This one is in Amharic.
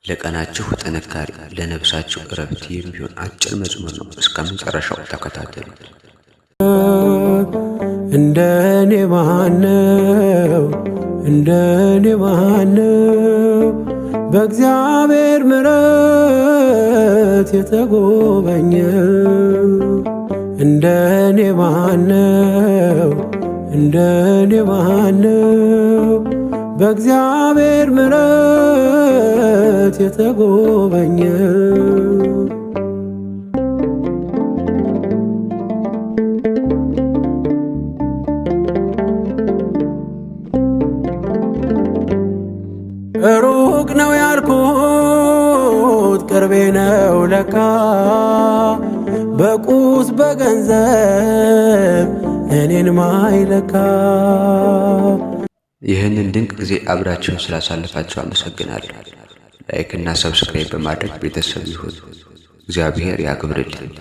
ለቀናችሁ ጥንካሬ ለነፍሳችሁ እረፍት የሚሆን አጭር መዝሙር ነው። እስከ መጨረሻው ተከታተሉት። እንደኔ ማነው እንደኔ ማነው በእግዚአብሔር ምሕረት የተጎበኘ? እንደኔ ማነው እንደኔ ማነው በእግዚአብሔር ምሕረት የተጎበኘ? ሩቅ ነው ያልኩት ቅርቤ ነው ለካ፣ በቁስ በገንዘብ እኔን ማይለካ። ይህንን ድንቅ ጊዜ አብራችሁን ስላሳለፋችሁ አመሰግናለሁ። ላይክ እና ሰብስክራይብ በማድረግ ቤተሰብ ይሁን። እግዚአብሔር ያክብርልኝ።